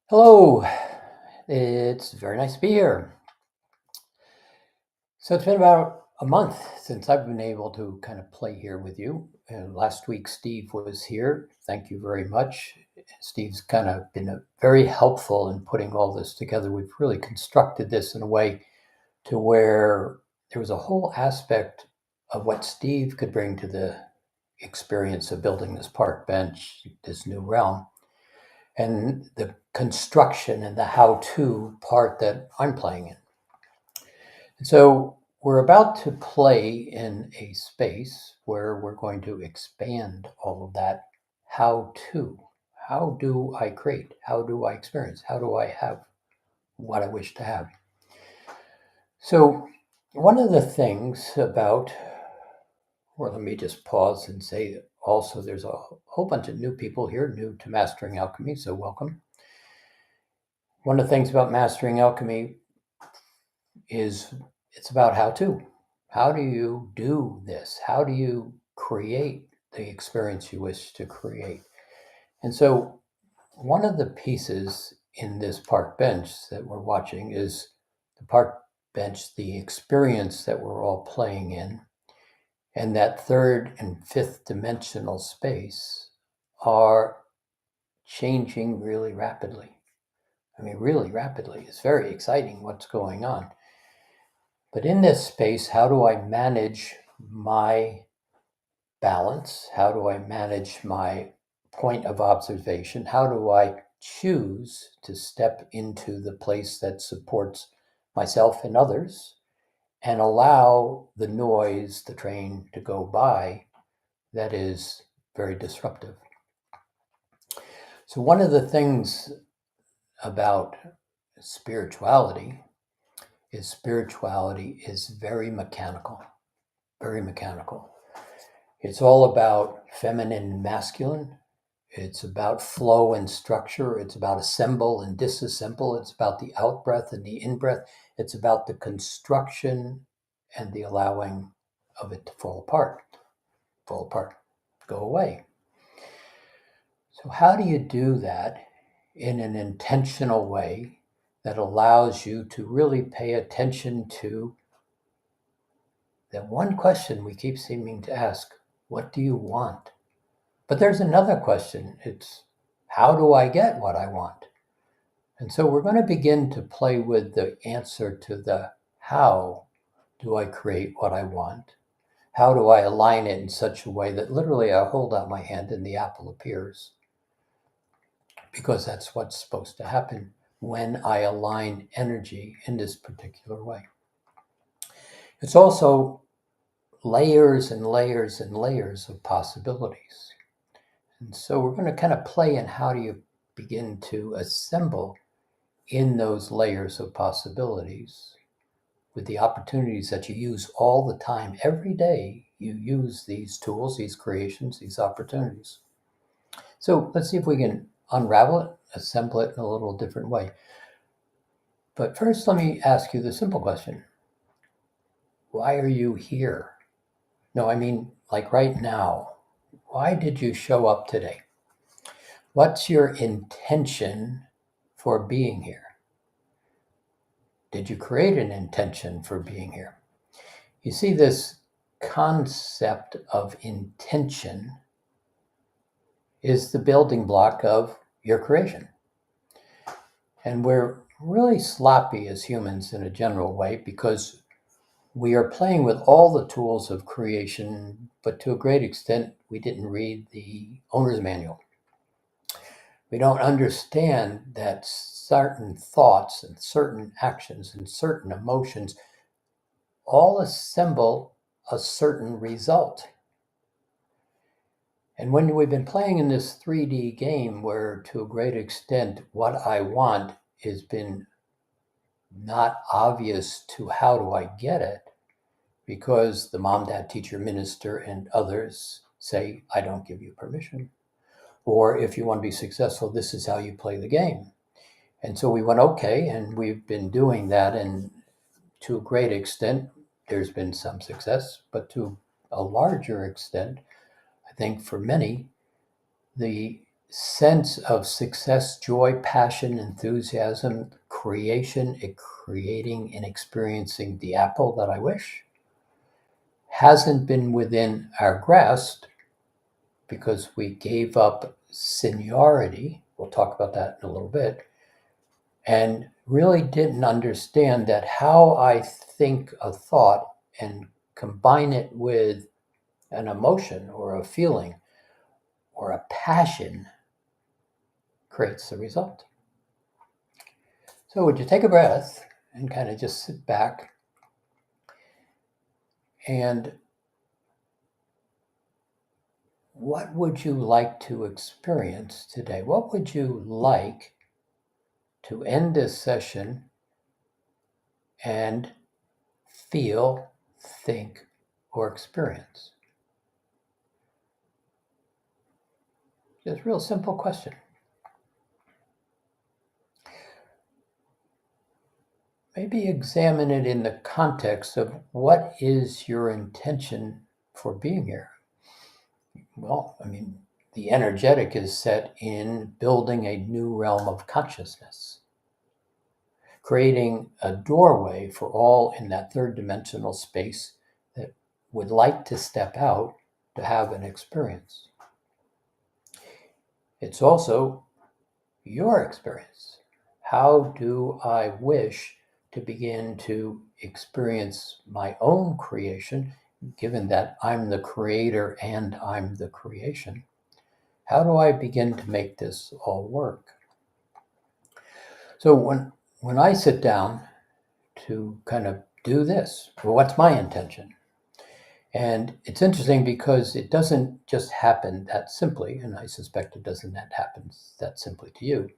Hello, it's very nice to be here. So it's been about a month since I've been able to kind of play here with you. And last week, Steve was here. Thank you very much. Steve's kind of been very helpful in putting all this together. We've really constructed this in a way to where there was a whole aspect of what Steve could bring to the experience of building this park bench, this new realm, and the construction and the how-to part that I'm playing in. And so we're about to play in a space where we're going to expand all of that how-to. How do I create? How do I experience? How do I have what I wish to have? So one of the things about, or let me just pause and say also there's a whole bunch of new people here, new to Mastering Alchemy, so welcome. One of the things about Mastering Alchemy is it's about how to. How do you do this? How do you create the experience you wish to create? And so one of the pieces in this park bench that we're watching is the park bench, the experience that we're all playing in, and that third and fifth dimensional space are changing really rapidly. I mean, really rapidly. It's very exciting what's going on. But in this space, how do I manage my balance? How do I manage my point of observation? How do I choose to step into the place that supports myself and others and allow the noise, the train to go by that is very disruptive? So, one of the things about spirituality is very mechanical, very mechanical. It's all about feminine and masculine. It's about flow and structure. It's about assemble and disassemble. It's about the out breath and the in breath. It's about the construction and the allowing of it to fall apart, go away. So, how do you do that in an intentional way that allows you to really pay attention to that one question we keep seeming to ask? What do you want? But there's another question. It's how do I get what I want? And so we're going to begin to play with the answer to the how do I create what I want? How do I align it in such a way that literally I hold out my hand and the apple appears? Because that's what's supposed to happen when I align energy in this particular way. It's also layers and layers and layers of possibilities. And so we're going to kind of play in how do you begin to assemble in those layers of possibilities with the opportunities that you use all the time. Every day you use these tools, these creations, these opportunities. So let's see if we can unravel it, assemble it in a little different way. But first, let me ask you the simple question. Why are you here? No, I mean, like right now. Why did you show up today? What's your intention for being here? Did you create an intention for being here? You see, this concept of intention is the building block of your creation. And we're really sloppy as humans in a general way because we are playing with all the tools of creation, but to a great extent, we didn't read the owner's manual. We don't understand that certain thoughts and certain actions and certain emotions all assemble a certain result. And when we've been playing in this 3D game where to a great extent what I want has been not obvious to how do I get it, because the mom, dad, teacher, minister, and others say, I don't give you permission. Or if you want to be successful, this is how you play the game. And so we went, okay, and we've been doing that. And to a great extent, there's been some success, but to a larger extent, I think for many, the sense of success, joy, passion, enthusiasm, creation, creating and experiencing the apple that I wish hasn't been within our grasp because we gave up seniority. We'll talk about that in a little bit. And really didn't understand that how I think a thought and combine it with an emotion or a feeling or a passion creates the result. So would you take a breath and kind of just sit back and what would you like to experience today? What would you like to end this session and feel, think, or experience? Just a real simple question. Maybe examine it in the context of what is your intention for being here? Well, the energetic is set in building a new realm of consciousness, creating a doorway for all in that third dimensional space that would like to step out to have an experience. It's also your experience. How do I wish to begin to experience my own creation, given that I'm the creator and I'm the creation? How do I begin to make this all work? So when I sit down to kind of do this, well, what's my intention? And it's interesting because it doesn't just happen that simply, and I suspect it doesn't happen that simply to you.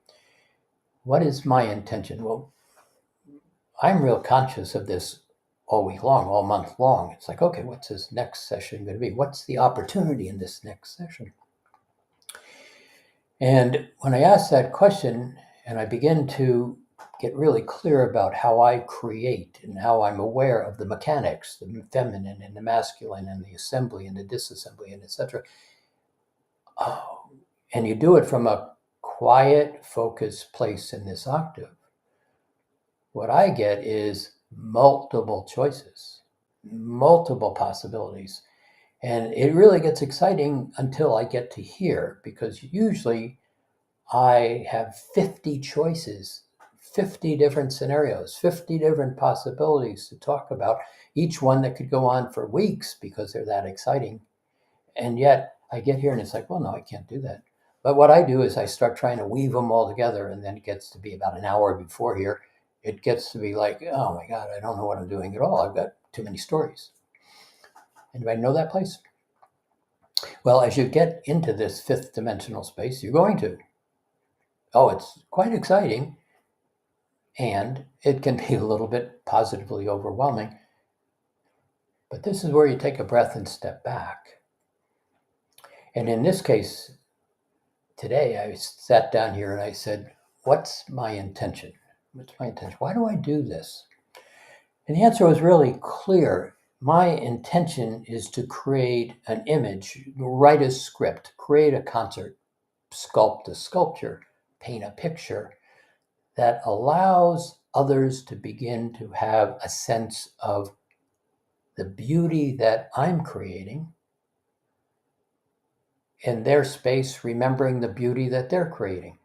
What is my intention? Well, I'm real conscious of this all week long, all month long. It's like, okay, what's this next session going to be? What's the opportunity in this next session? And when I ask that question and I begin to get really clear about how I create and how I'm aware of the mechanics, the feminine and the masculine and the assembly and the disassembly and etc. Oh, and you do it from a quiet, focused place in this octave. What I get is multiple choices, multiple possibilities. And it really gets exciting until I get to here, because usually I have 50 choices, 50 different scenarios, 50 different possibilities to talk about, each one that could go on for weeks because they're that exciting. And yet I get here and it's like, well, no, I can't do that. But what I do is I start trying to weave them all together, and then it gets to be about an hour before here. It gets to be like, oh my God, I don't know what I'm doing at all. I've got too many stories. Anybody know that place? Well, as you get into this fifth dimensional space, you're going to. Oh, it's quite exciting. And it can be a little bit positively overwhelming. But this is where you take a breath and step back. And in this case, today I sat down here and I said, what's my intention? What's my intention? Why do I do this? And the answer was really clear. My intention is to create an image, write a script, create a concert, sculpt a sculpture, paint a picture that allows others to begin to have a sense of the beauty that I'm creating in their space, remembering the beauty that they're creating.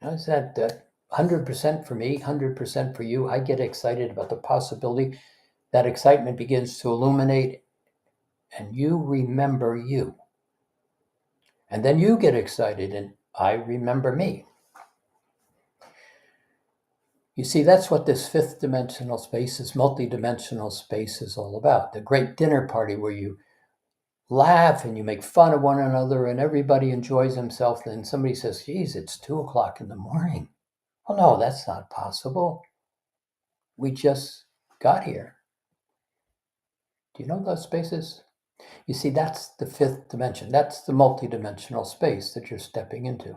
Now, is that 100% for me, 100% for you? I get excited about the possibility. That excitement begins to illuminate, and you remember you. And then you get excited, and I remember me. You see, that's what this fifth dimensional space, this multi-dimensional space is all about. The great dinner party where you laugh and you make fun of one another and everybody enjoys himself. Then somebody says, geez, it's 2:00 in the morning. Well, no, that's not possible. We just got here. Do you know those spaces? You see, that's the fifth dimension. That's the multi-dimensional space that you're stepping into.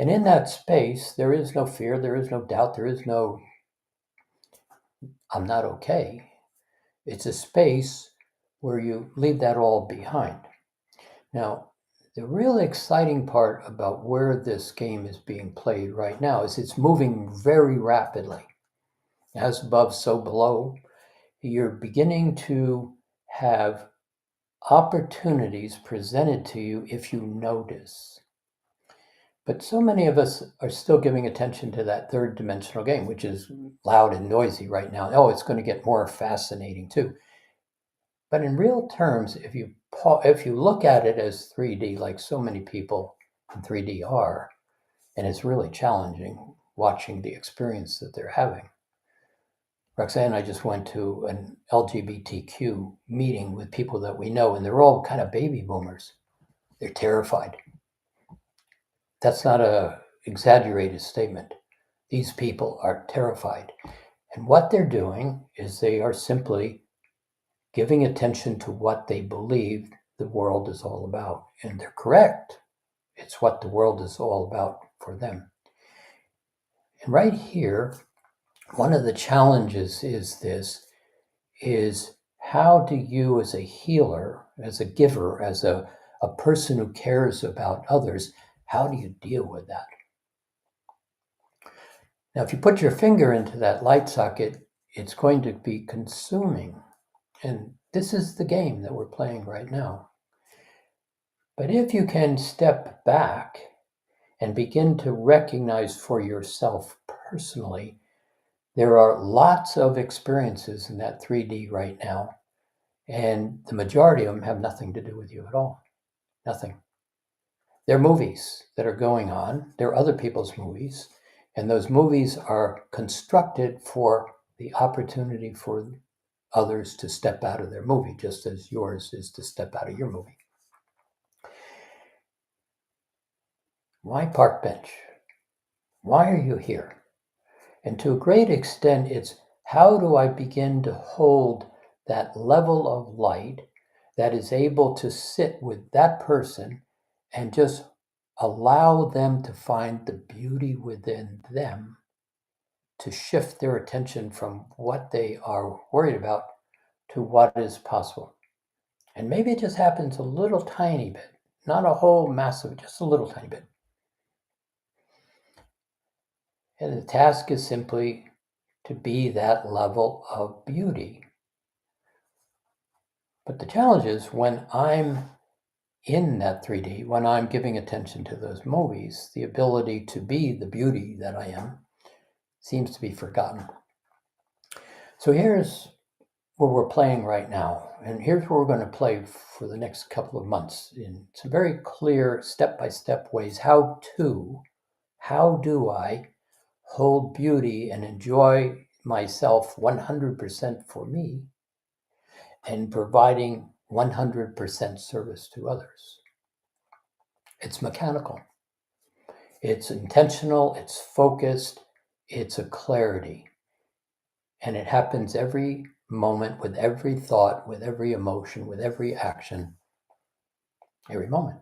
And in that space, there is no fear, there is no doubt, there is no, I'm not okay. It's a space where you leave that all behind. Now, The really exciting part about where this game is being played right now is it's moving very rapidly. As above, so below. You're beginning to have opportunities presented to you if you notice. But so many of us are still giving attention to that third dimensional game, which is loud and noisy right now. Oh, it's going to get more fascinating too. But in real terms, if you look at it as 3D, like so many people in 3D are, and it's really challenging watching the experience that they're having. Roxanne and I just went to an LGBTQ meeting with people that we know, and they're all kind of baby boomers. They're terrified. That's not an exaggerated statement. These people are terrified. And what they're doing is they are simply giving attention to what they believe the world is all about. And they're correct. It's what the world is all about for them. And right here, one of the challenges is how do you as a healer, as a giver, as a person who cares about others, how do you deal with that? Now, if you put your finger into that light socket, it's going to be consuming. And this is the game that we're playing right now. But if you can step back and begin to recognize for yourself personally, there are lots of experiences in that 3D right now, and the majority of them have nothing to do with you at all. Nothing. They're movies that are going on. They're other people's movies, and those movies are constructed for the opportunity for others to step out of their movie, just as yours is to step out of your movie. Why ParkBench? Why are you here? And to a great extent, it's how do I begin to hold that level of light that is able to sit with that person and just allow them to find the beauty within them, to shift their attention from what they are worried about to what is possible. And maybe it just happens a little tiny bit, not a whole massive, just a little tiny bit. And the task is simply to be that level of beauty. But the challenge is when I'm in that 3D, when I'm giving attention to those movies, the ability to be the beauty that I am seems to be forgotten. So here's where we're playing right now. And here's where we're going to play for the next couple of months in some very clear step-by-step ways. How do I hold beauty and enjoy myself 100% for me and providing 100% service to others. It's mechanical. It's intentional, it's focused, it's a clarity. And it happens every moment, with every thought, with every emotion, with every action, every moment.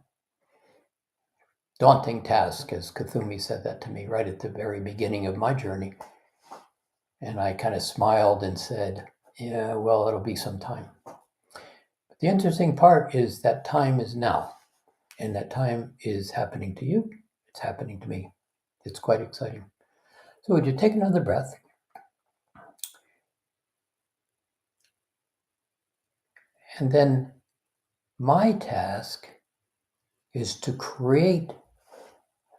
Daunting task, as Kathumi said that to me right at the very beginning of my journey. And I kind of smiled and said, yeah, well, it'll be some time. But the interesting part is that time is now. And that time is happening to you. It's happening to me. It's quite exciting. So would you take another breath? And then my task is to create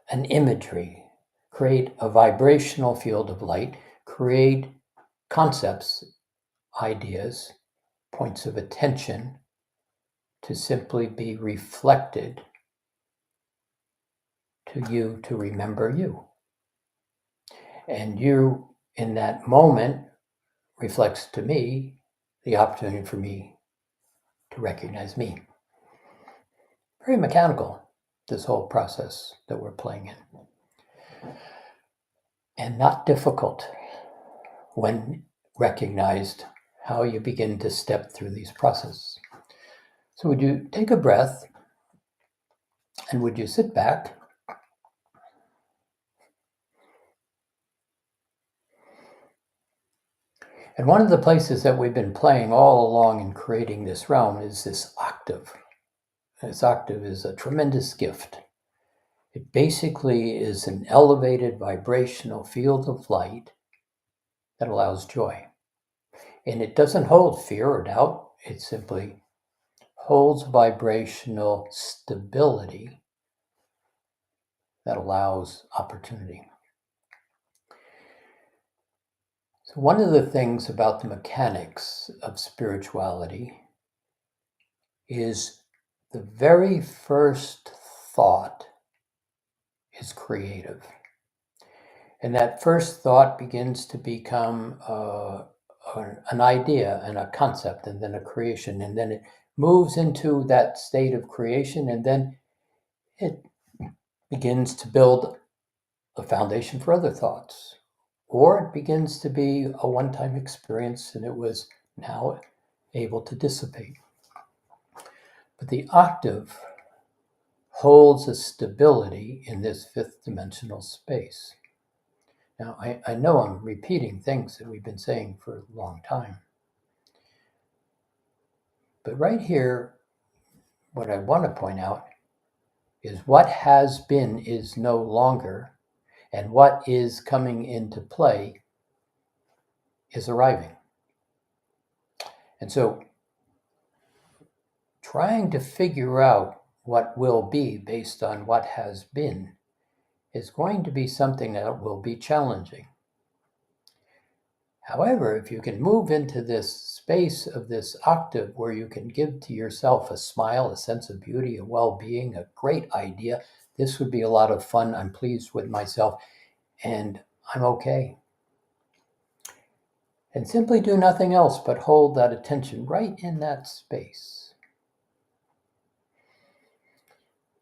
an imagery, create a vibrational field of light, create concepts, ideas, points of attention to simply be reflected to you, to remember you. And you, in that moment, reflects to me the opportunity for me to recognize me. Very mechanical, this whole process that we're playing in. And not difficult when recognized how you begin to step through these processes. So would you take a breath and would you sit back? And one of the places that we've been playing all along in creating this realm is this octave. this octave is a tremendous gift. It basically is an elevated vibrational field of light that allows joy. And it doesn't hold fear or doubt. It simply holds vibrational stability that allows opportunity. So one of the things about the mechanics of spirituality is the very first thought is creative. And that first thought begins to become an idea and a concept, and then a creation, and then it moves into that state of creation, and then it begins to build a foundation for other thoughts. Or it begins to be a one-time experience, and it was now able to dissipate. But the octave holds a stability in this fifth dimensional space. Now, I know I'm repeating things that we've been saying for a long time. But right here, what I want to point out is what has been is no longer, and what is coming into play is arriving. And so trying to figure out what will be based on what has been is going to be something that will be challenging. However, if you can move into this space of this octave where you can give to yourself a smile, a sense of beauty, a well-being, a great idea, this would be a lot of fun. I'm pleased with myself and I'm okay. And simply do nothing else but hold that attention right in that space.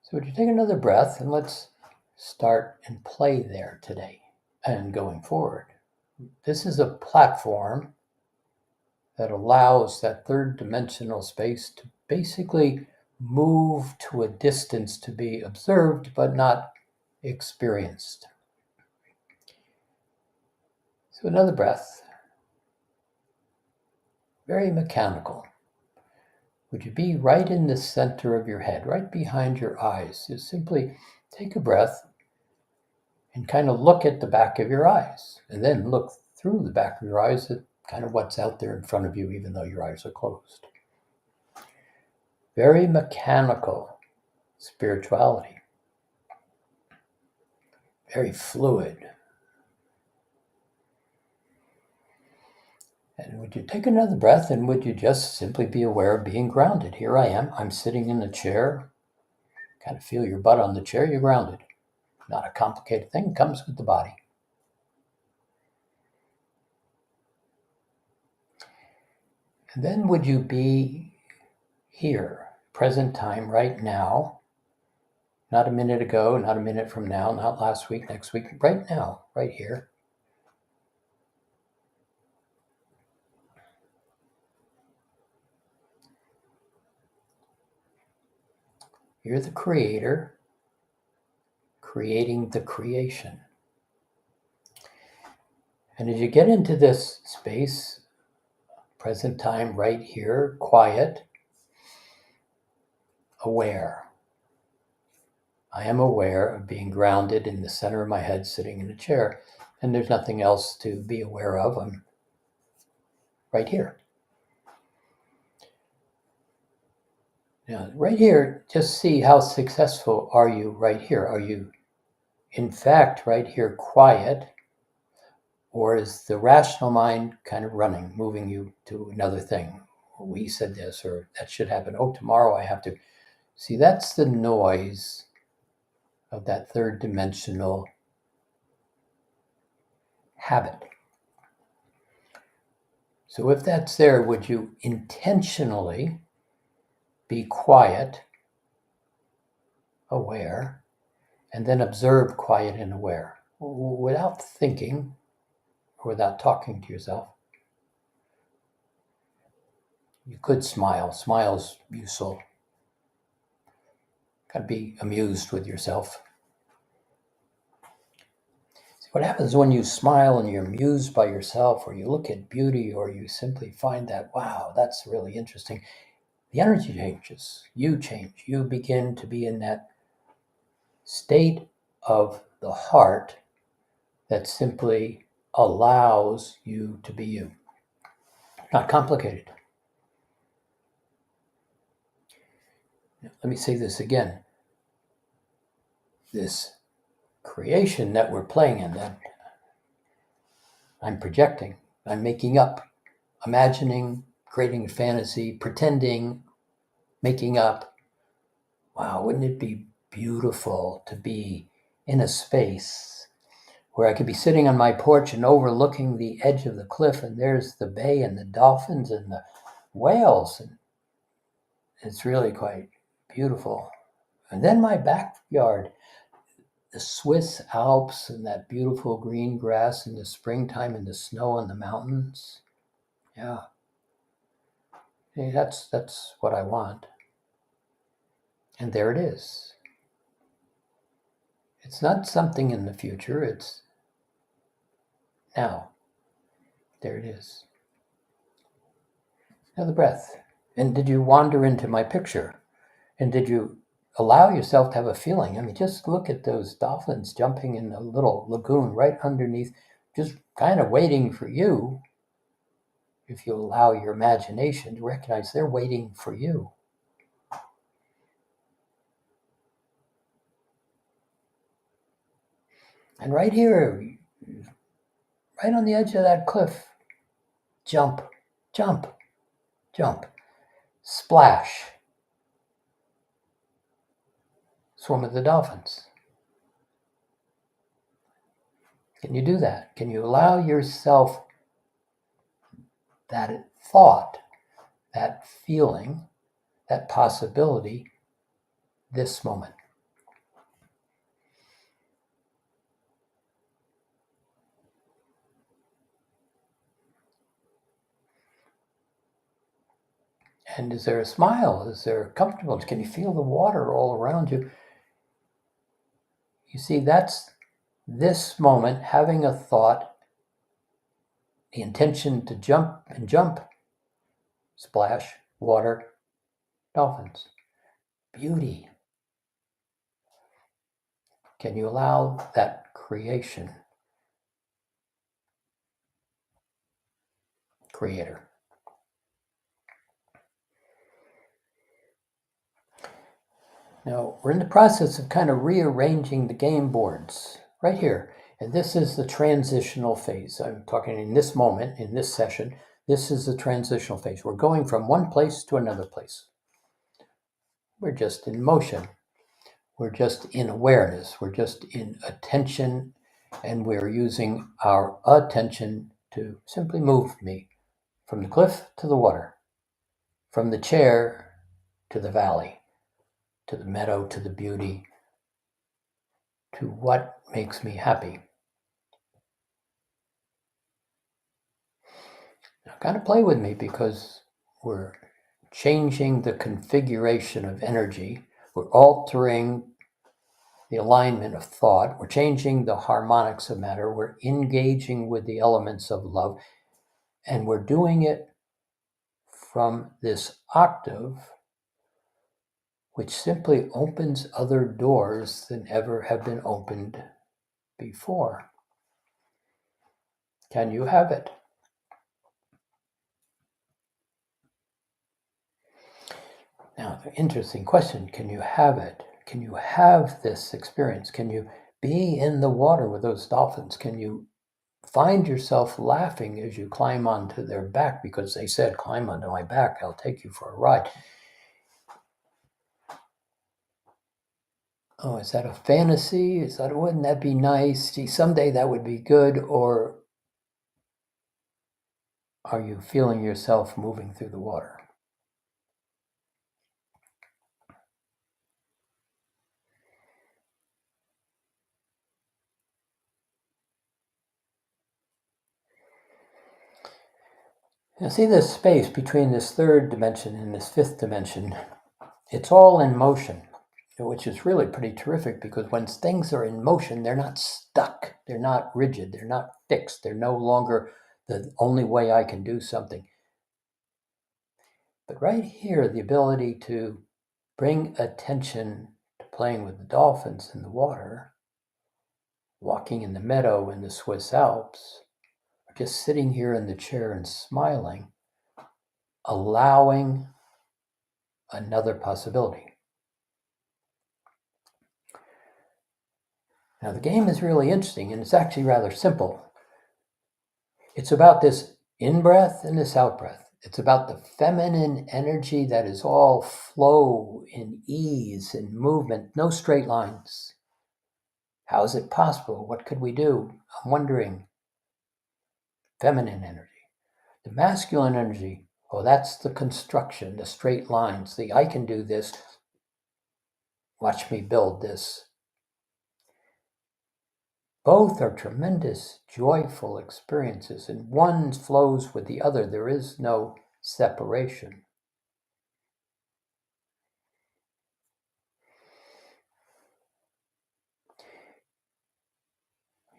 So would you take another breath and let's start and play there today and going forward. This is a platform that allows that third dimensional space to basically move to a distance to be observed but not experienced. So another breath, very mechanical. Would you be right in the center of your head, right behind your eyes? Just simply take a breath and kind of look at the back of your eyes, and then look through the back of your eyes at kind of what's out there in front of you, even though your eyes are closed. Very mechanical spirituality. Very fluid. And would you take another breath, and would you just simply be aware of being grounded? Here I am. I'm sitting in the chair. Kind of feel your butt on the chair. You're grounded. Not a complicated thing. It comes with the body. And then would you be here, present time, right now? Not a minute ago, not a minute from now, not last week, next week, right now, right here. You're the creator, creating the creation. And as you get into this space, present time, right here, quiet, aware. I am aware of being grounded in the center of my head, sitting in a chair, and there's nothing else to be aware of. I'm right here. Now, right here, just see how successful are you right here. Are you, in fact, right here quiet, or is the rational mind kind of running, moving you to another thing? We said this, or that should happen. Oh, tomorrow I have to. See, that's the noise of that third dimensional habit. So if that's there, would you intentionally be quiet, aware, and then observe quiet and aware without thinking or without talking to yourself? You could smile. Smile's useful. Got to be amused with yourself. See, what happens when you smile and you're amused by yourself, or you look at beauty, or you simply find that, wow, that's really interesting. the energy changes. You change. You begin to be in that state of the heart that simply allows you to be you. Not complicated. Let me say this again. This creation that we're playing in, that I'm projecting, I'm making up, imagining, creating a fantasy, pretending, making up. Wow, wouldn't it be beautiful to be in a space where I could be sitting on my porch and overlooking the edge of the cliff, and there's the bay and the dolphins and the whales, and it's really quite beautiful. And then my backyard, the Swiss Alps and that beautiful green grass in the springtime and the snow on the mountains. Yeah. Hey, that's what I want. And there it is. It's not something in the future, it's now. There it is. Now the breath. And did you wander into my picture? And did you allow yourself to have a feeling? I mean, just look at those dolphins jumping in a little lagoon right underneath, just kind of waiting for you. If you allow your imagination to recognize they're waiting for you. And right here, right on the edge of that cliff, jump, jump, jump, splash. Swim with the dolphins. Can you do that? Can you allow yourself that thought, that feeling, that possibility this moment? And is there a smile? Is there comfortable? Can you feel the water all around you? You see, that's this moment, having a thought, the intention to jump and jump, splash, water, dolphins. Beauty. Can you allow that creation? Creator. Now, we're in the process of kind of rearranging the game boards right here. And this is the transitional phase. I'm talking in this moment, in this session, this is the transitional phase. We're going from one place to another place. We're just in motion. We're just in awareness. We're just in attention, and we're using our attention to simply move me from the cliff to the water, from the chair to the valley, to the meadow, to the beauty, to what makes me happy. Now, kind of play with me, because we're changing the configuration of energy. We're altering the alignment of thought. We're changing the harmonics of matter. We're engaging with the elements of love. And we're doing it from this octave, which simply opens other doors than ever have been opened before. Can you have it? Now, the interesting question, can you have it? Can you have this experience? Can you be in the water with those dolphins? Can you find yourself laughing as you climb onto their back, because they said, climb onto my back, I'll take you for a ride. Oh, is that a fantasy? Wouldn't that be nice? Gee, someday that would be good. Or are you feeling yourself moving through the water? Now see this space between this third dimension and this fifth dimension. It's all in motion, which is really pretty terrific, because when things are in motion, they're not stuck. They're not rigid. They're not fixed. They're no longer the only way I can do something. But right here, the ability to bring attention to playing with the dolphins in the water, walking in the meadow in the Swiss Alps, or just sitting here in the chair and smiling, allowing another possibility. Now, the game is really interesting, and it's actually rather simple. It's about this in-breath and this out-breath. It's about the feminine energy that is all flow and ease and movement, no straight lines. How is it possible? What could we do? I'm wondering. Feminine energy. The masculine energy, oh, that's the construction, the straight lines, the I can do this, watch me build this. Both are tremendous, joyful experiences, and one flows with the other. There is no separation.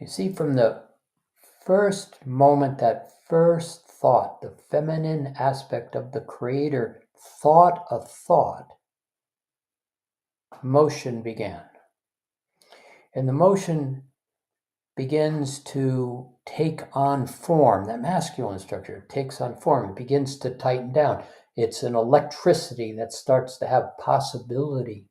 You see, from the first moment, that first thought, the feminine aspect of the creator thought a thought, motion began. And the motion begins to take on form. That masculine structure takes on form. It begins to tighten down. It's an electricity that starts to have possibility.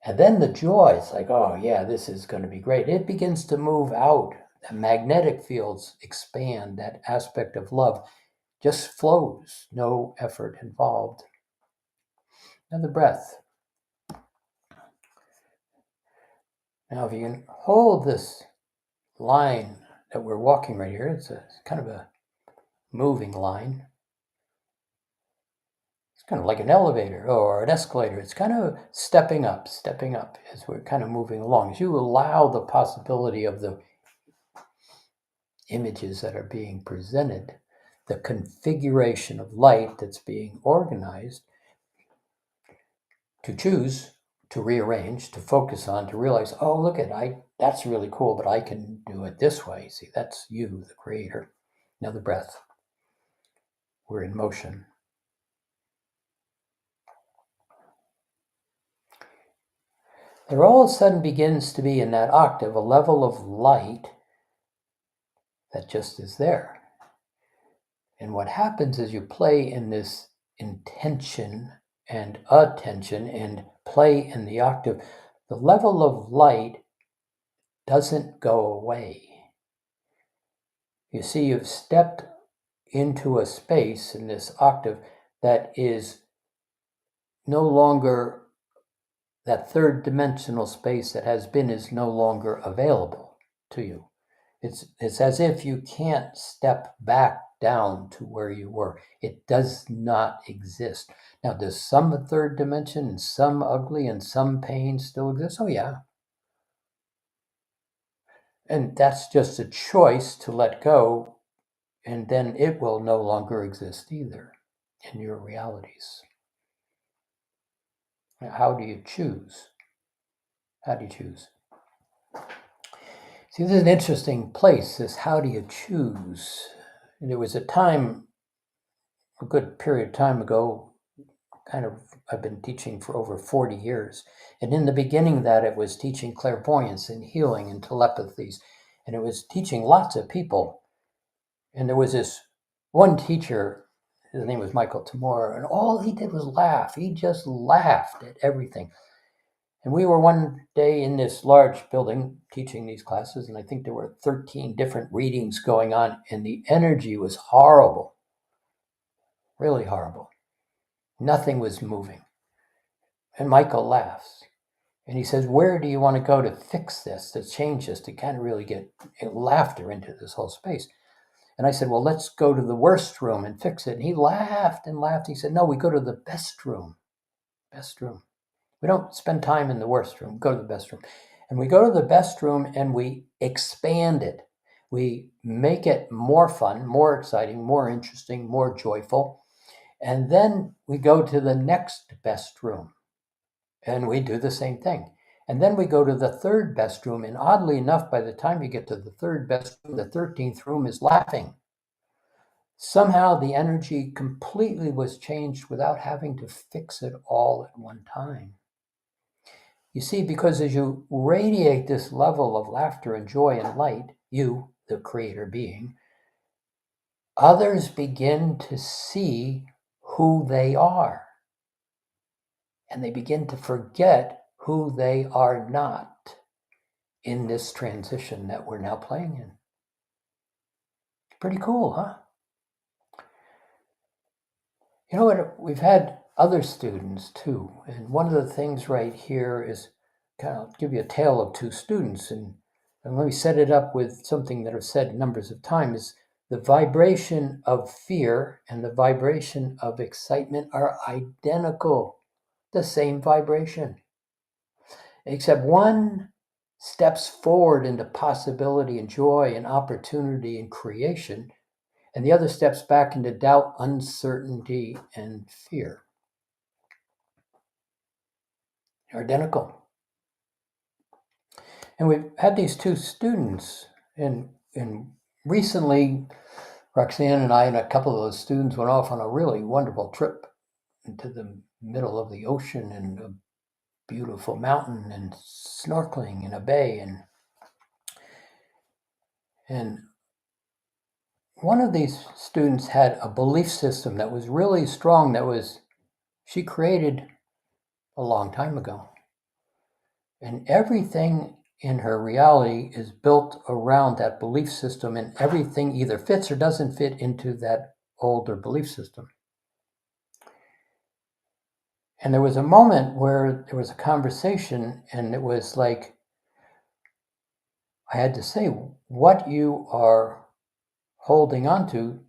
And then the joy, it's like, oh yeah, this is going to be great. It begins to move out. The magnetic fields expand. That aspect of love just flows, no effort involved. Another breath. Now, if you can hold this line that we're walking right here, it's kind of a moving line. It's kind of like an elevator or an escalator. It's kind of stepping up as we're kind of moving along. As you allow the possibility of the images that are being presented, the configuration of light that's being organized, to choose, to rearrange, to focus on, to realize, oh, look at, that's really cool, but I can do it this way. See, that's you, the creator. Another breath. We're in motion. There all of a sudden begins to be in that octave a level of light that just is there. And what happens is you play in this intention and attention and play in the octave. The level of light doesn't go away. You see, you've stepped into a space in this octave that is no longer, that third dimensional space that has been is no longer available to you. It's as if you can't step back down to where you were. It does not exist. Now, does some third dimension and some ugly and some pain still exist? Oh, yeah. And that's just a choice to let go, and then it will no longer exist either in your realities. How do you choose? How do you choose? See, this is an interesting place, this how do you choose? And there was a time, a good period of time ago, I've been teaching for over 40 years. And in the beginning of that, it was teaching clairvoyance and healing and telepathies. And it was teaching lots of people. And there was this one teacher, his name was Michael Tamora, and all he did was laugh. He just laughed at everything. And we were one day in this large building teaching these classes, and I think there were 13 different readings going on, and the energy was horrible, really horrible. Nothing was moving. And Michael laughs, and he says, where do you want to go to fix this, to change this, to kind of really get laughter into this whole space? And I said, well, let's go to the worst room and fix it. And he laughed and laughed. He said, no, we go to the best room. Best room. We don't spend time in the worst room. Go to the best room. And we go to the best room and we expand it. We make it more fun, more exciting, more interesting, more joyful. And then we go to the next best room. And we do the same thing. And then we go to the third best room. And oddly enough, by the time you get to the third best room, the 13th room is laughing. somehow the energy completely was changed without having to fix it all at one time. You see, because as you radiate this level of laughter and joy and light, you, the creator being, others begin to see who they are. And they begin to forget who they are not in this transition that we're now playing in. Pretty cool, huh? You know what? We've had other students too. And one of the things right here is kind of give you a tale of two students. And let me set it up with something that I've said numbers of times. The vibration of fear and the vibration of excitement are identical, the same vibration. Except one steps forward into possibility and joy and opportunity and creation, and the other steps back into doubt, uncertainty, and fear. They're identical. And we've had these two students, and recently, Roxanne and I and a couple of those students went off on a really wonderful trip into the middle of the ocean and a beautiful mountain and snorkeling in a bay. And one of these students had a belief system that was really strong, she created a long time ago. And everything in her reality is built around that belief system, and everything either fits or doesn't fit into that older belief system. And there was a moment where there was a conversation, and it was like, I had to say, what you are holding on to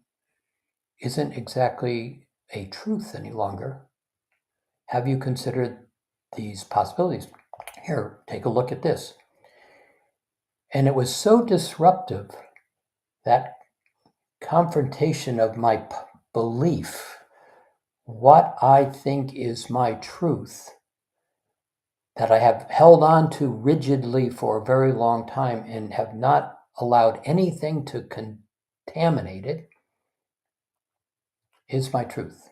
isn't exactly a truth any longer. Have you considered these possibilities? Here, take a look at this. And it was so disruptive, that confrontation of my belief, what I think is my truth, that I have held on to rigidly for a very long time and have not allowed anything to contaminate it, is my truth.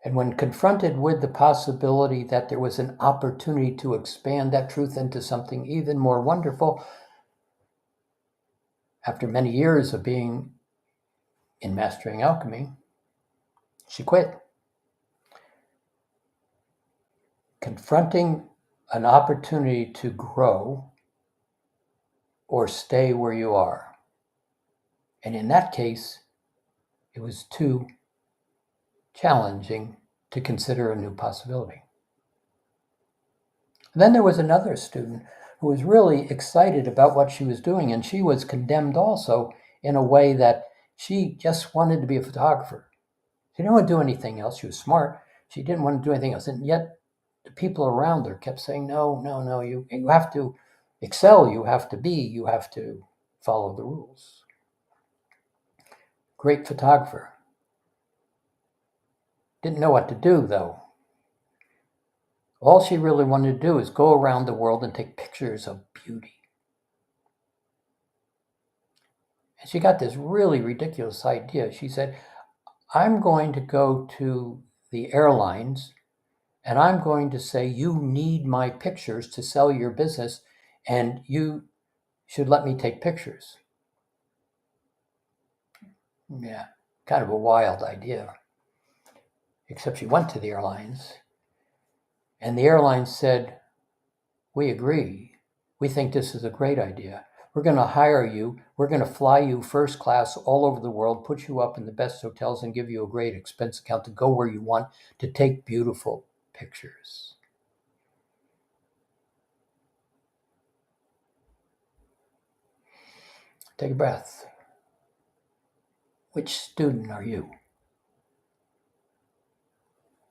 And when confronted with the possibility that there was an opportunity to expand that truth into something even more wonderful, after many years of being in Mastering Alchemy, she quit. Confronting an opportunity to grow or stay where you are. And in that case, it was too challenging to consider a new possibility. Then there was another student who was really excited about what she was doing, and she was condemned also in a way that she just wanted to be a photographer. She didn't want to do anything else. She was smart. She didn't want to do anything else. And yet the people around her kept saying, no, you have to excel. You have to follow the rules. Great photographer. Didn't know what to do, though. All she really wanted to do is go around the world and take pictures of beauty. And she got this really ridiculous idea. She said, I'm going to go to the airlines and I'm going to say, you need my pictures to sell your business, and you should let me take pictures. Yeah, kind of a wild idea. Except she went to the airlines, and the airlines said, we agree. We think this is a great idea. We're going to hire you. We're going to fly you first class all over the world, put you up in the best hotels, and give you a great expense account to go where you want to take beautiful pictures. Take a breath. Which student are you?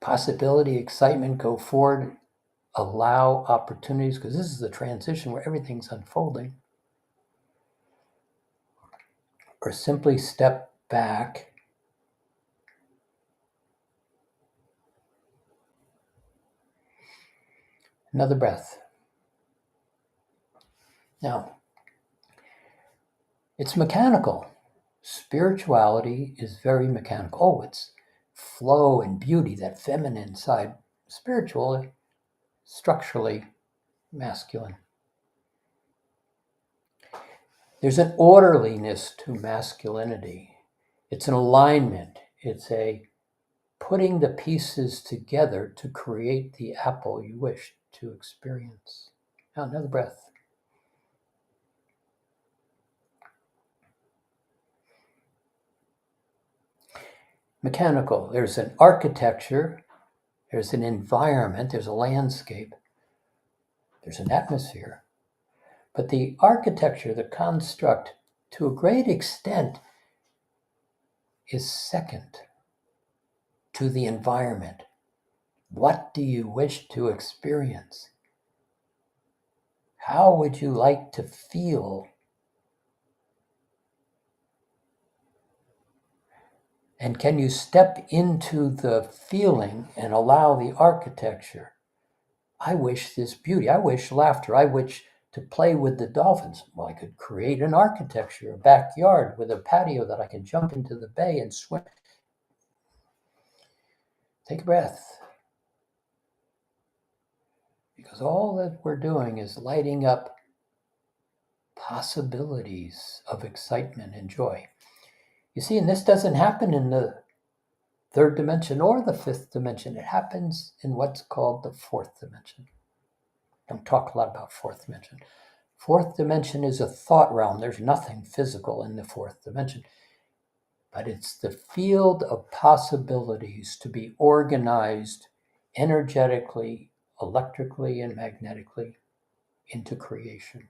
Possibility, excitement, go forward, allow opportunities, because this is the transition where everything's unfolding. Or simply step back another breath. Now, it's mechanical. Spirituality is very mechanical. Oh, it's flow and beauty, that feminine side. Spiritual, structurally masculine. There's an orderliness to masculinity. It's an alignment. It's a putting the pieces together to create the apple you wish to experience. Now, another breath. Mechanical. There's an architecture. There's an environment. There's a landscape. There's an atmosphere. But the architecture, the construct, to a great extent, is second to the environment. What do you wish to experience? How would you like to feel? And can you step into the feeling and allow the architecture? I wish this beauty. I wish laughter. I wish to play with the dolphins. Well, I could create an architecture, a backyard with a patio that I can jump into the bay and swim. Take a breath. Because all that we're doing is lighting up possibilities of excitement and joy. You see, and this doesn't happen in the third dimension or the fifth dimension. It happens in what's called the fourth dimension. Don't talk a lot about fourth dimension. Fourth dimension is a thought realm. There's nothing physical in the fourth dimension. But it's the field of possibilities to be organized energetically, electrically, and magnetically into creation.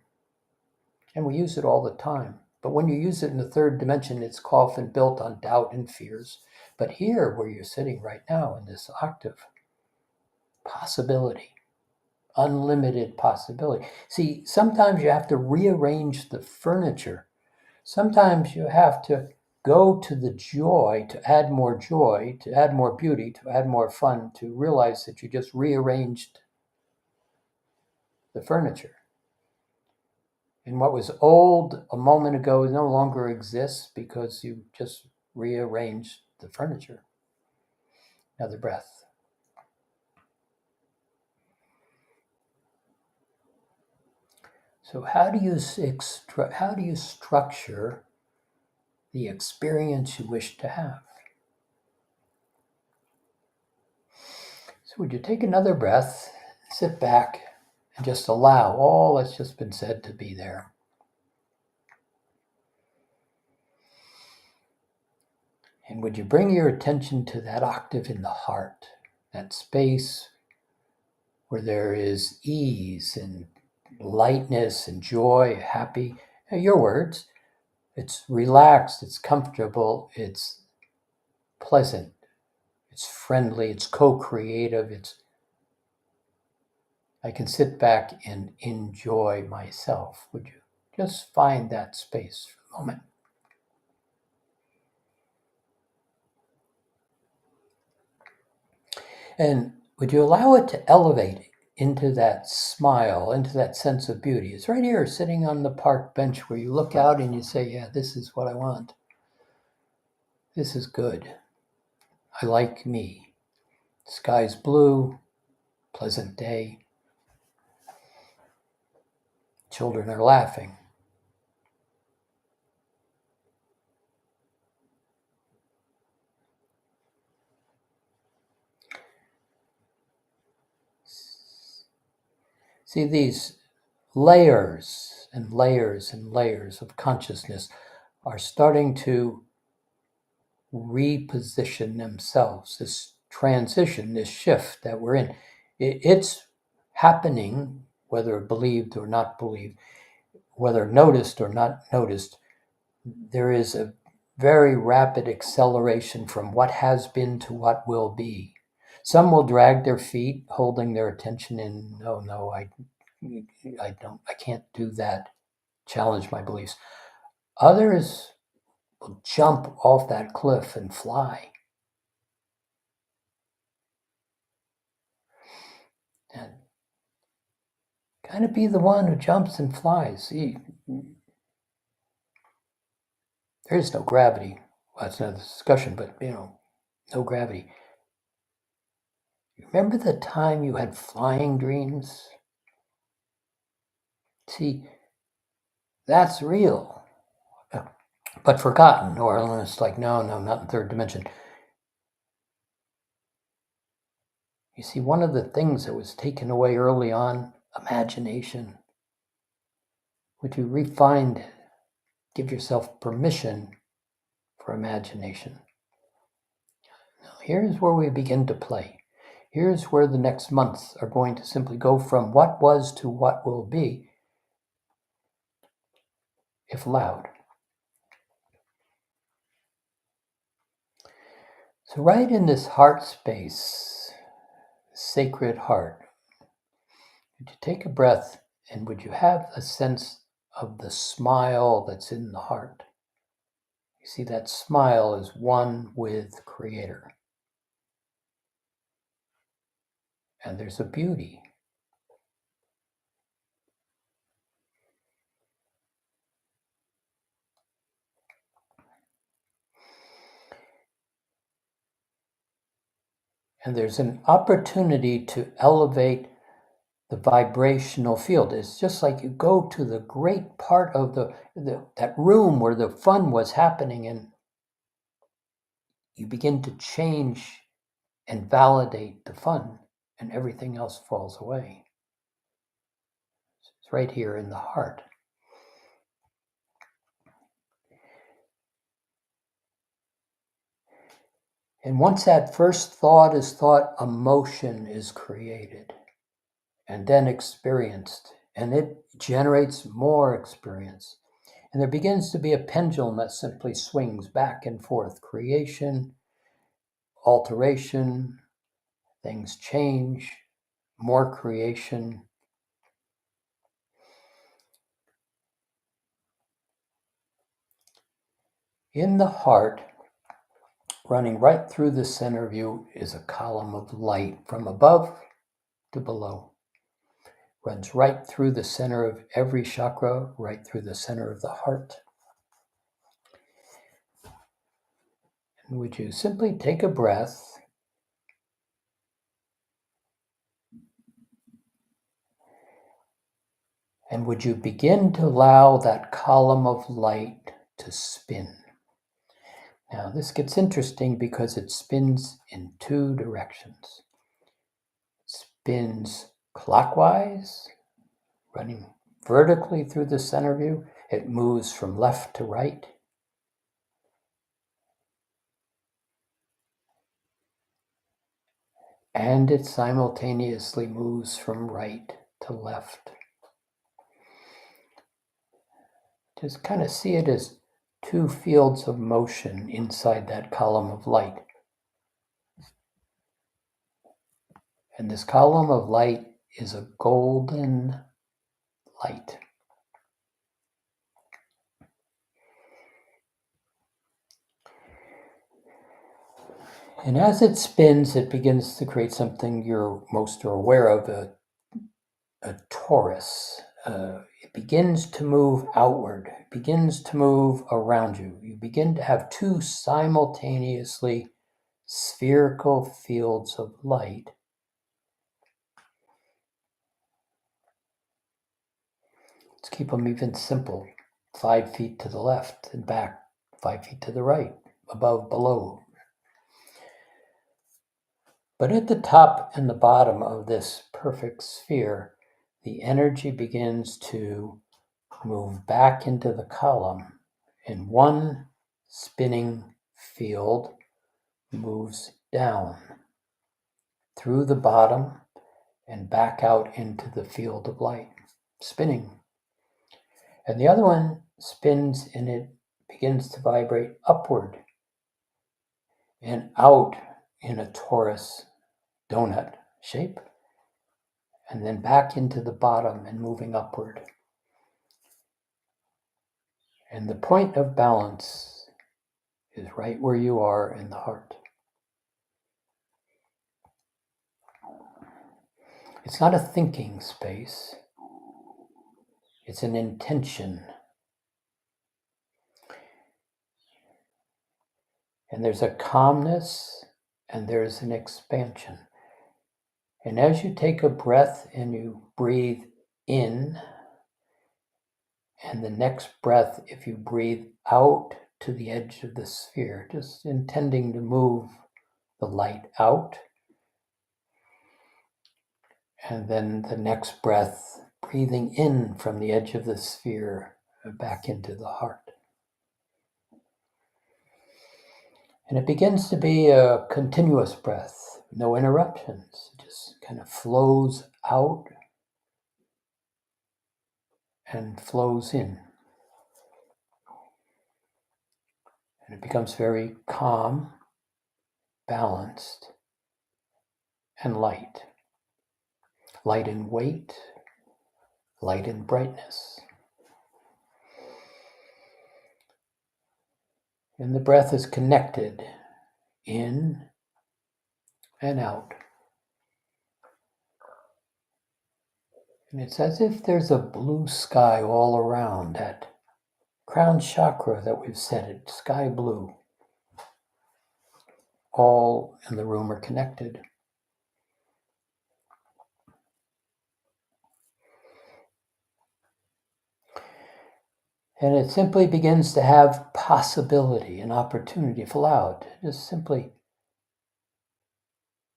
And we use it all the time. But when you use it in the third dimension, it's often built on doubt and fears. But here, where you're sitting right now in this octave, possibility. Unlimited possibility. See, sometimes you have to rearrange the furniture. Sometimes you have to go to the joy, to add more beauty, to add more fun, to realize that you just rearranged the furniture. And what was old a moment ago no longer exists because you just rearranged the furniture. Another breath. So how do you structure the experience you wish to have? So would you take another breath, sit back, and just allow all that's just been said to be there. And would you bring your attention to that octave in the heart, that space where there is ease and lightness and joy, happy, your words. It's relaxed, it's comfortable, it's pleasant, it's friendly, it's co-creative, I can sit back and enjoy myself. Would you just find that space for a moment? And would you allow it to elevate into that smile, into that sense of beauty? It's right here, sitting on the park bench where you look out and you say, yeah, this is what I want. This is good. I like me. Sky's blue, pleasant day. Children are laughing. See, these layers and layers and layers of consciousness are starting to reposition themselves. This transition, this shift that we're in, it's happening, whether believed or not believed, whether noticed or not noticed. There is a very rapid acceleration from what has been to what will be. Some will drag their feet, holding their attention in, no, I can't do that, challenge my beliefs. Others will jump off that cliff and fly. And kind of be the one who jumps and flies. See, there is no gravity. Well, that's another discussion, but no gravity. Remember the time you had flying dreams? See, that's real, but forgotten, or it's like, no, not in third dimension. You see, one of the things that was taken away early on, imagination. Would you refine, give yourself permission for imagination? Now, here's where we begin to play. Here's where the next months are going to simply go from what was to what will be, if allowed. So right in this heart space, sacred heart, would you take a breath and would you have a sense of the smile that's in the heart? You see, that smile is one with Creator. And there's a beauty. And there's an opportunity to elevate the vibrational field. It's just like you go to the great part of that room where the fun was happening, and you begin to change and validate the fun, and everything else falls away. It's right here in the heart. And once that first thought is thought, emotion is created and then experienced, and it generates more experience. And there begins to be a pendulum that simply swings back and forth. Creation, alteration, things change, more creation. In the heart, running right through the center of you, is a column of light from above to below. Runs right through the center of every chakra, right through the center of the heart. And would you simply take a breath and would you begin to allow that column of light to spin? Now, this gets interesting because it spins in two directions. It spins clockwise, running vertically through the center view. It moves from left to right. And it simultaneously moves from right to left. Just kind of see it as two fields of motion inside that column of light. And this column of light is a golden light. And as it spins, it begins to create something you're most aware of, a torus. It begins to move outward, it begins to move around you. You begin to have two simultaneously spherical fields of light. Let's keep them even simple. 5 feet to the left and back, 5 feet to the right, above, below. But at the top and the bottom of this perfect sphere, the energy begins to move back into the column, and one spinning field moves down through the bottom and back out into the field of light, spinning. And the other one spins and it begins to vibrate upward and out in a torus donut shape, and then back into the bottom and moving upward. And the point of balance is right where you are in the heart. It's not a thinking space, it's an intention. And there's a calmness and there's an expansion. And as you take a breath and you breathe in, and the next breath, if you breathe out to the edge of the sphere, just intending to move the light out. And then the next breath, breathing in from the edge of the sphere back into the heart. And it begins to be a continuous breath, no interruptions. It just kind of flows out and flows in. And it becomes very calm, balanced, and light. Light in weight, light in brightness. And the breath is connected in and out. And it's as if there's a blue sky all around that crown chakra that we've set it, sky blue. All in the room are connected. And it simply begins to have possibility and opportunity, if allowed, just simply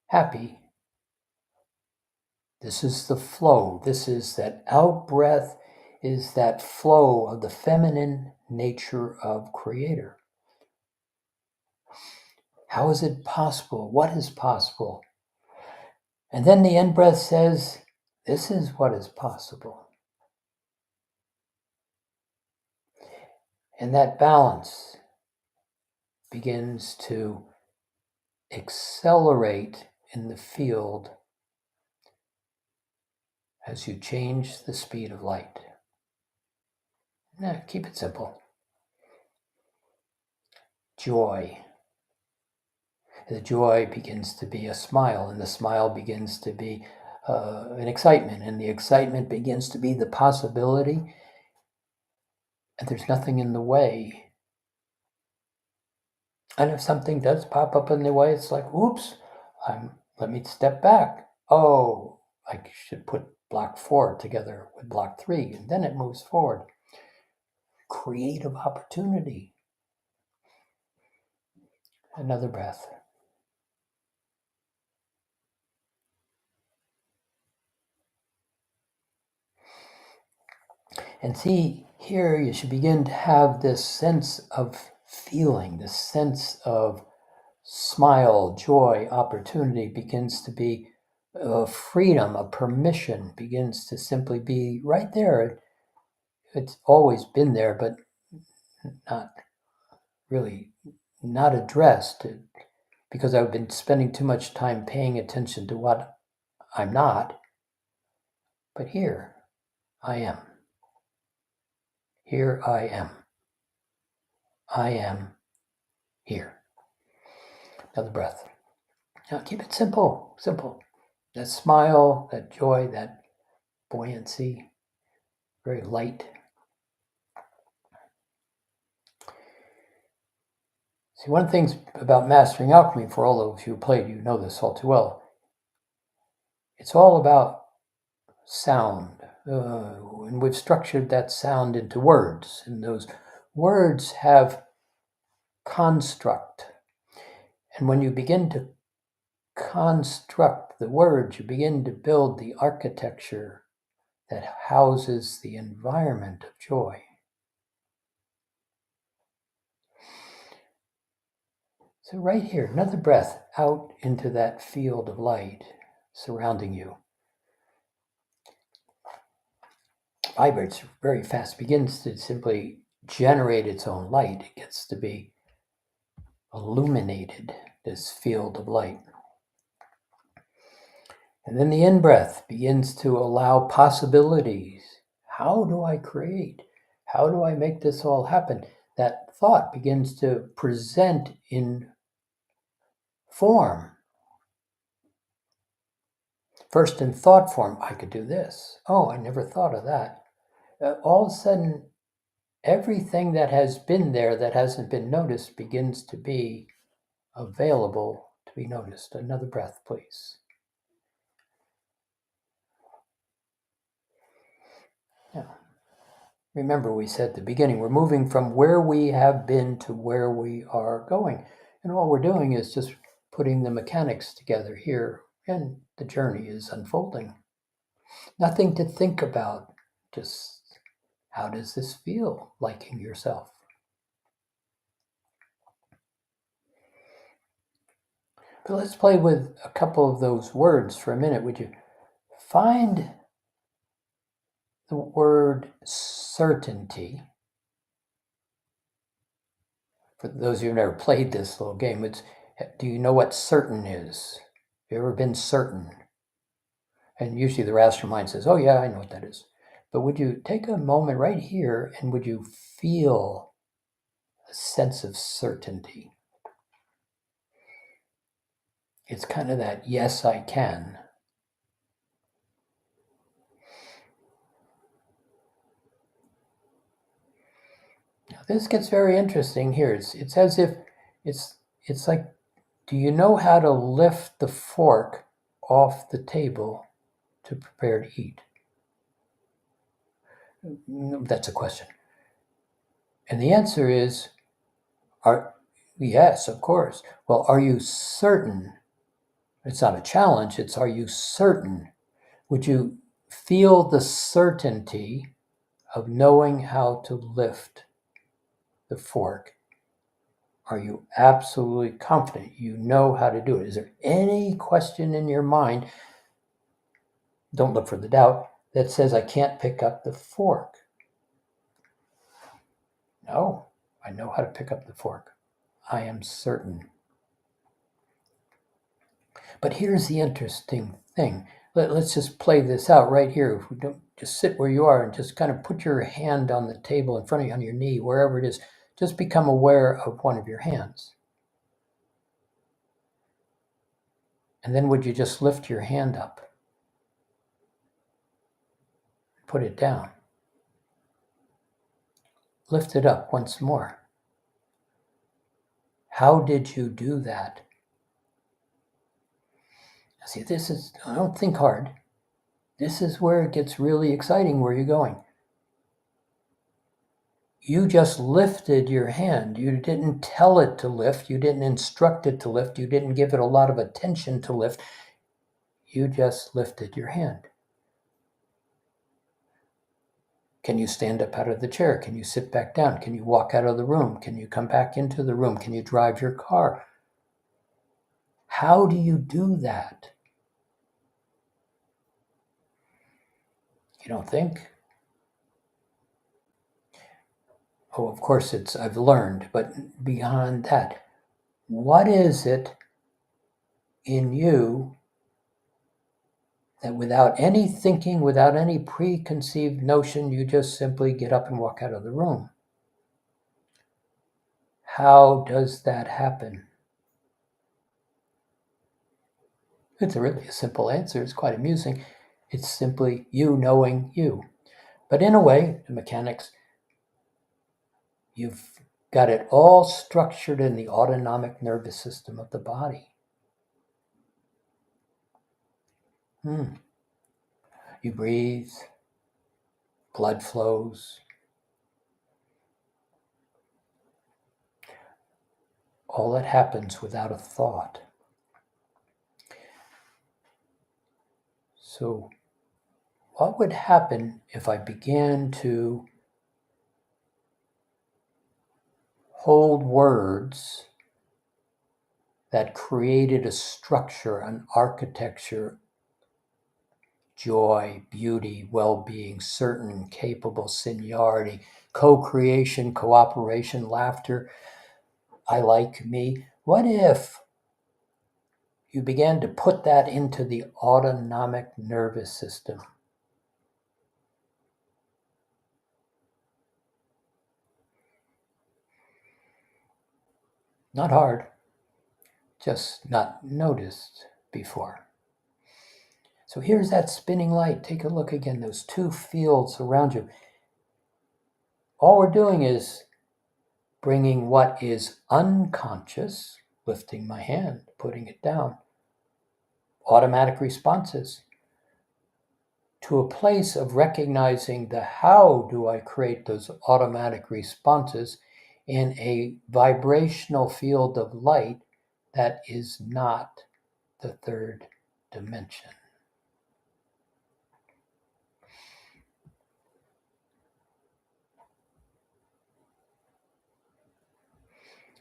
happy. This is the flow. This is that out breath, is that flow of the feminine nature of Creator. How is it possible? What is possible? And then the in breath says, this is what is possible. And that balance begins to accelerate in the field as you change the speed of light. Now, keep it simple. Joy. The joy begins to be a smile, and the smile begins to be an excitement, and the excitement begins to be the possibility, and there's nothing in the way. And if something does pop up in the way, it's like, oops, let me step back. Oh, I should put block 4 together with block 3, and then it moves forward. Creative opportunity. Another breath. And see, here you should begin to have this sense of feeling, this sense of smile, joy, opportunity begins to be freedom, a permission begins to simply be right there. It's always been there, but not really, not addressed because I've been spending too much time paying attention to what I'm not. But here I am. Here I am. I am here. Another breath. Now keep it simple, simple. That smile, that joy, that buoyancy, very light. See, one of the things about mastering alchemy, for all of you who played, you know this all too well. It's all about sound. And we've structured that sound into words. And those words have construct. And when you begin to construct the words, you begin to build the architecture that houses the environment of joy. So right here, another breath out into that field of light surrounding you. Vibrates very fast, begins to simply generate its own light. It gets to be illuminated, this field of light. And then the in-breath begins to allow possibilities. How do I create? How do I make this all happen? That thought begins to present in form. First in thought form, I could do this. Oh, I never thought of that. All of a sudden, everything that has been there that hasn't been noticed begins to be available to be noticed. Another breath, please. Now, remember we said at the beginning, we're moving from where we have been to where we are going. And all we're doing is just putting the mechanics together here, and the journey is unfolding. Nothing to think about, just how does this feel, liking yourself? But let's play with a couple of those words for a minute, would you? Find the word certainty. For those of you who've never played this little game, do you know what certain is? Have you ever been certain? And usually the rational mind says, oh yeah, I know what that is. But would you take a moment right here and would you feel a sense of certainty? It's kind of that, yes, I can. Now, this gets very interesting here. It's as if it's like, do you know how to lift the fork off the table to prepare to eat? That's a question. And the answer is, yes, of course. Well, are you certain? It's not a challenge, it's are you certain? Would you feel the certainty of knowing how to lift the fork? Are you absolutely confident you know how to do it? Is there any question in your mind, don't look for the doubt, that says I can't pick up the fork? No, I know how to pick up the fork. I am certain. But here's the interesting thing. Let's just play this out right here. If we don't just sit where you are and just kind of put your hand on the table in front of you, on your knee, wherever it is, just become aware of one of your hands. And then would you just lift your hand up? Put it down. Lift it up once more. How did you do that? See, don't think hard. This is where it gets really exciting, where you're going. You just lifted your hand. You didn't tell it to lift. You didn't instruct it to lift. You didn't give it a lot of attention to lift. You just lifted your hand. Can you stand up out of the chair? Can you sit back down? Can you walk out of the room? Can you come back into the room? Can you drive your car? How do you do that? You don't think? Oh, of course I've learned, but beyond that, what is it in you that without any thinking, without any preconceived notion, you just simply get up and walk out of the room? How does that happen? It's really a simple answer. It's quite amusing. It's simply you knowing you. But in a way, the mechanics, you've got it all structured in the autonomic nervous system of the body. You breathe, blood flows. All that happens without a thought. So what would happen if I began to hold words that created a structure, an architecture, joy, beauty, well-being, certain, capable, seniority, co-creation, cooperation, laughter, I like me? What if you began to put that into the autonomic nervous system? Not hard, just not noticed before. So here's that spinning light. Take a look again, those two fields around you. All we're doing is bringing what is unconscious, lifting my hand, putting it down. Automatic responses. To a place of recognizing the how do I create those automatic responses in a vibrational field of light that is not the third dimension.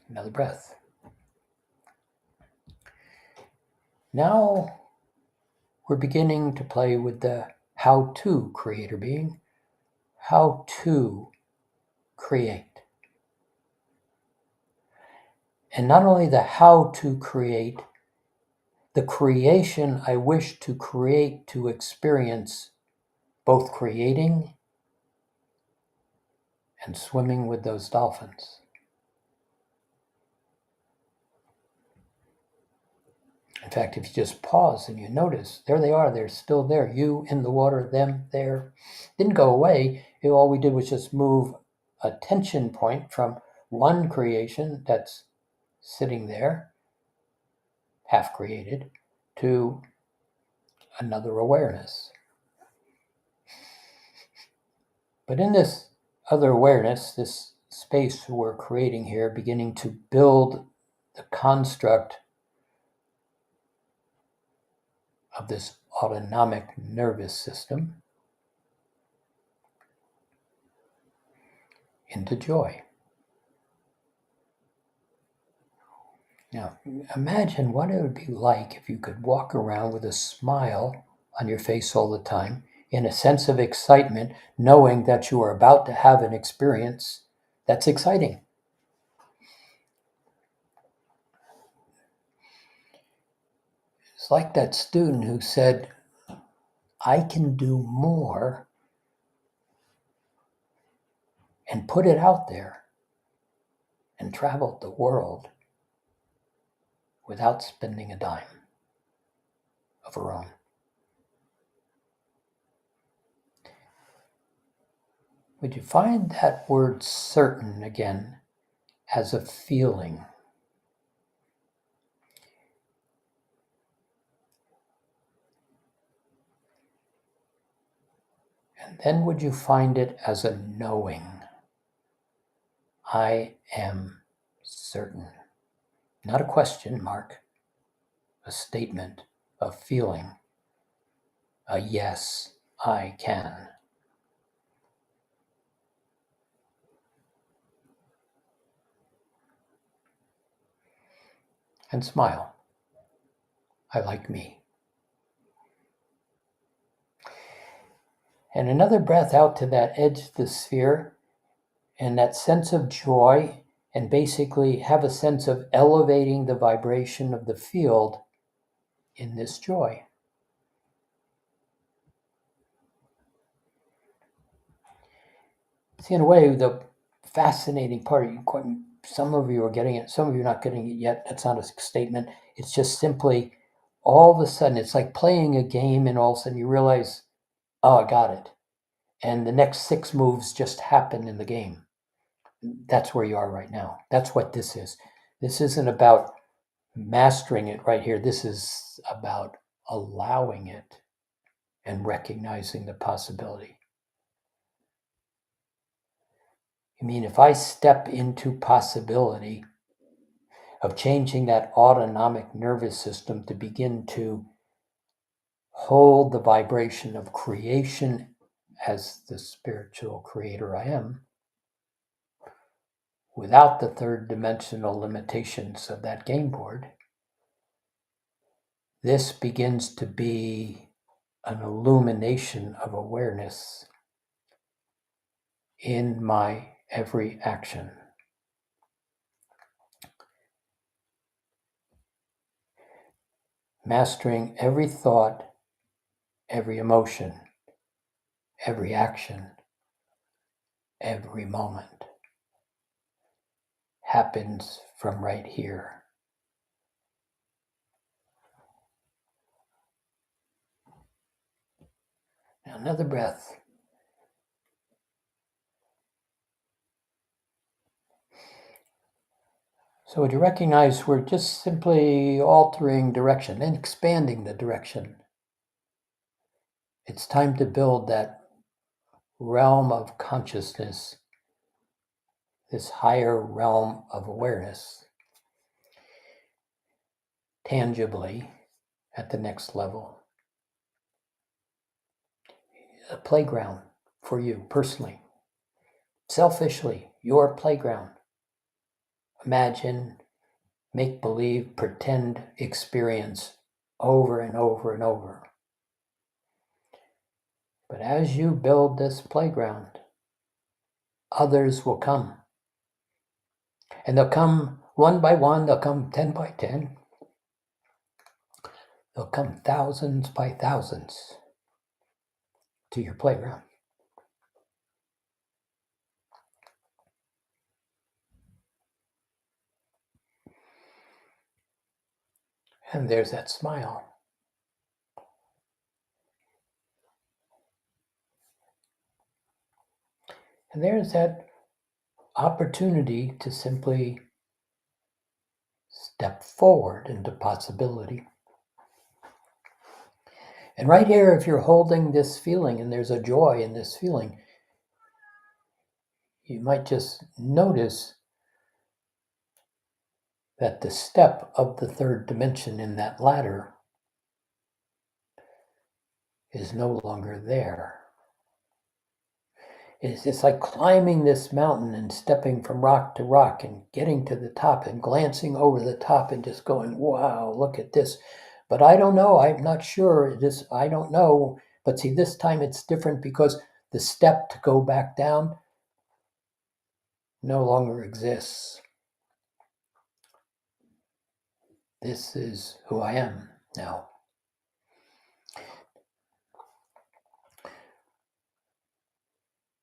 Another breath. Now we're beginning to play with the how to creator being, how to create. And not only the how to create, the creation I wish to create to experience both creating and swimming with those dolphins. In fact, if you just pause and you notice, there they are, they're still there. You in the water, them there. Didn't go away. All we did was just move a tension point from one creation that's sitting there, half created, to another awareness. But in this other awareness, this space we're creating here, beginning to build the construct of this autonomic nervous system into joy. Now, imagine what it would be like if you could walk around with a smile on your face all the time, in a sense of excitement, knowing that you are about to have an experience that's exciting. It's like that student who said, I can do more, and put it out there and traveled the world without spending a dime of her own. Would you find that word certain again as a feeling? And then would you find it as a knowing? I am certain. Not a question mark, a statement, a feeling, a yes, I can. And smile. I like me. And another breath out to that edge of the sphere, and that sense of joy, and basically have a sense of elevating the vibration of the field in this joy. See, in a way, the fascinating part, some of you are getting it, some of you are not getting it yet. That's not a statement. It's just simply all of a sudden, it's like playing a game, and all of a sudden you realize, oh, I got it. And the next 6 moves just happen in the game. That's where you are right now. That's what this is. This isn't about mastering it right here. This is about allowing it and recognizing the possibility. I mean, if I step into possibility of changing that autonomic nervous system to begin to hold the vibration of creation as the spiritual creator I am, without the third dimensional limitations of that game board, this begins to be an illumination of awareness in my every action. Mastering every thought, every emotion, every action, every moment happens from right here. Now, another breath. So would you recognize we're just simply altering direction and expanding the direction? It's time to build that realm of consciousness, this higher realm of awareness, tangibly at the next level. A playground for you personally, selfishly, your playground. Imagine, make believe, pretend experience over and over and over. But as you build this playground, others will come. And they'll come one by one, they'll come 10 by 10. They'll come thousands by thousands to your playground. And there's that smile. And there's that opportunity to simply step forward into possibility. And right here, if you're holding this feeling and there's a joy in this feeling, you might just notice that the step of the third dimension in that ladder is no longer there. It's like climbing this mountain and stepping from rock to rock and getting to the top and glancing over the top and just going, wow, look at this. But I don't know, I'm not sure, I don't know. But see, this time it's different because the step to go back down no longer exists. This is who I am now.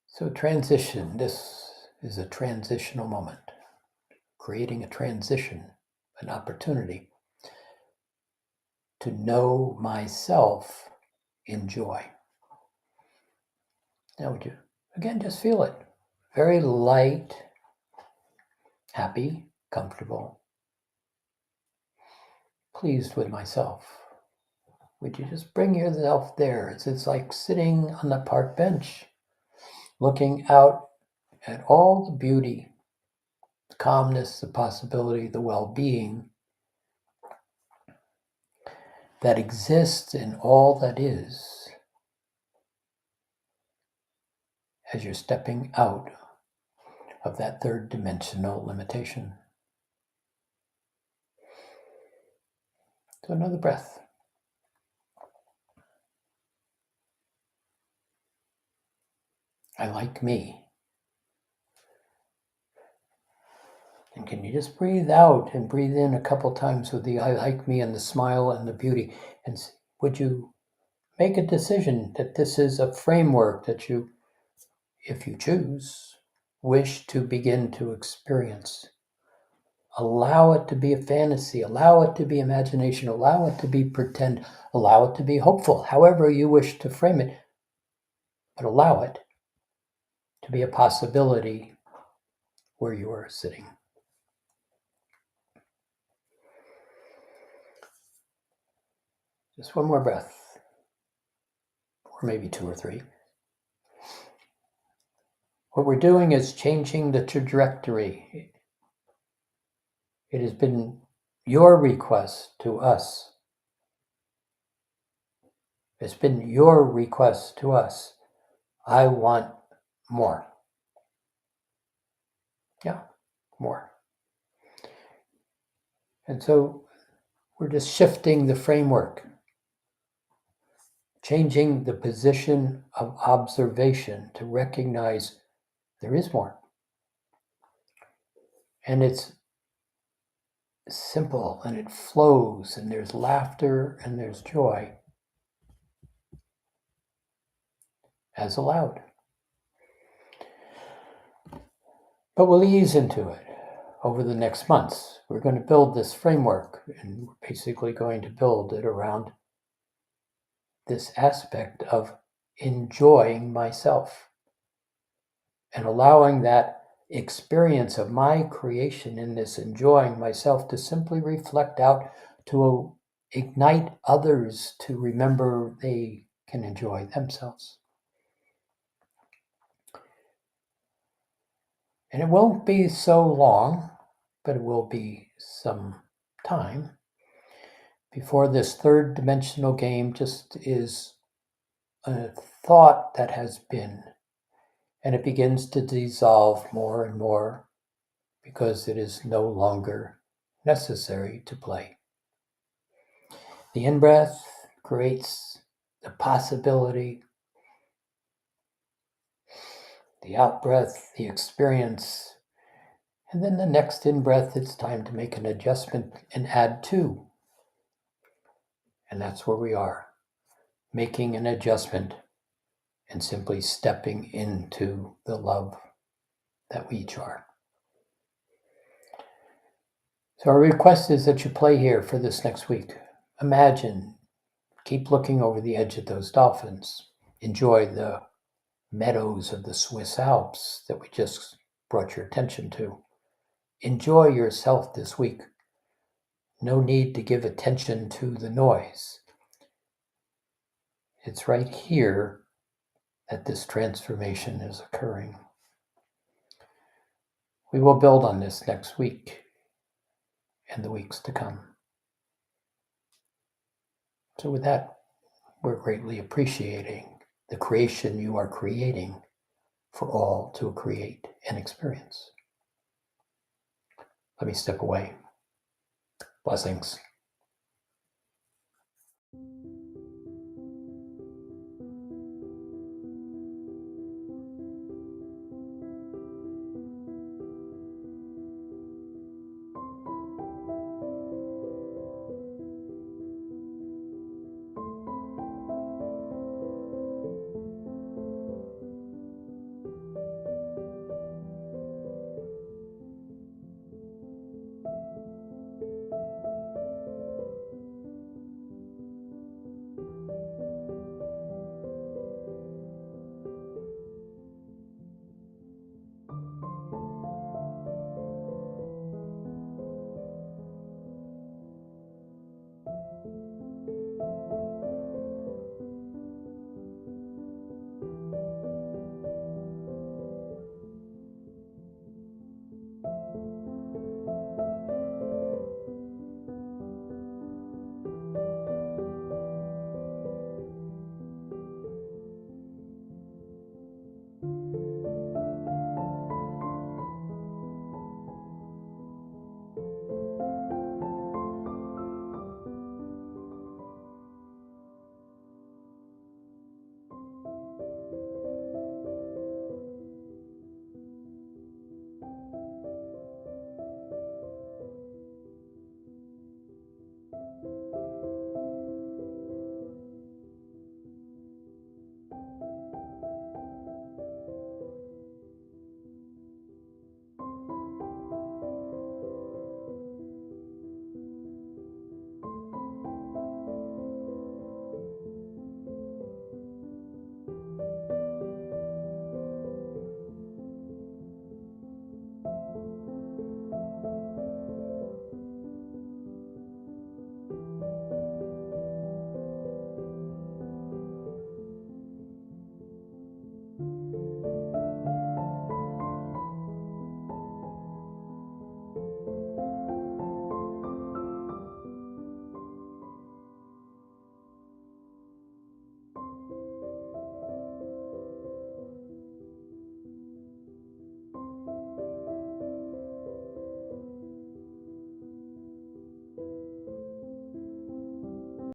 So transition, this is a transitional moment, creating a transition, an opportunity to know myself in joy. Now would you, again, just feel it. Very light, happy, comfortable, pleased with myself. Would you just bring yourself there? It's like sitting on the park bench, looking out at all the beauty, the calmness, the possibility, the well-being that exists in all that is as you're stepping out of that third dimensional limitation. So another breath. I like me. And can you just breathe out and breathe in a couple times with the I like me and the smile and the beauty? And would you make a decision that this is a framework that you, if you choose, wish to begin to experience? Allow it to be a fantasy, allow it to be imagination, allow it to be pretend, allow it to be hopeful, however you wish to frame it, but allow it to be a possibility where you are sitting. Just one more breath, or maybe two or three. What we're doing is changing the trajectory. It has been your request to us. It's been your request to us. I want more. Yeah, more. And so we're just shifting the framework, changing the position of observation to recognize there is more. And it's simple and it flows and there's laughter and there's joy as allowed. But we'll ease into it over the next months. We're going to build this framework and we're basically going to build it around this aspect of enjoying myself and allowing that experience of my creation in this, enjoying myself, to simply reflect out, to ignite others to remember they can enjoy themselves. And it won't be so long, but it will be some time before this third dimensional game just is a thought that has been, and it begins to dissolve more and more because it is no longer necessary to play. The in-breath creates the possibility, the out-breath, the experience, and then the next in-breath, it's time to make an adjustment and add to. And that's where we are, making an adjustment and simply stepping into the love that we each are. So our request is that you play here for this next week. Imagine, keep looking over the edge of those dolphins. Enjoy the meadows of the Swiss Alps that we just brought your attention to. Enjoy yourself this week. No need to give attention to the noise. It's right here that this transformation is occurring. We will build on this next week and the weeks to come. So with that, we're greatly appreciating the creation you are creating for all to create and experience. Let me step away. Blessings.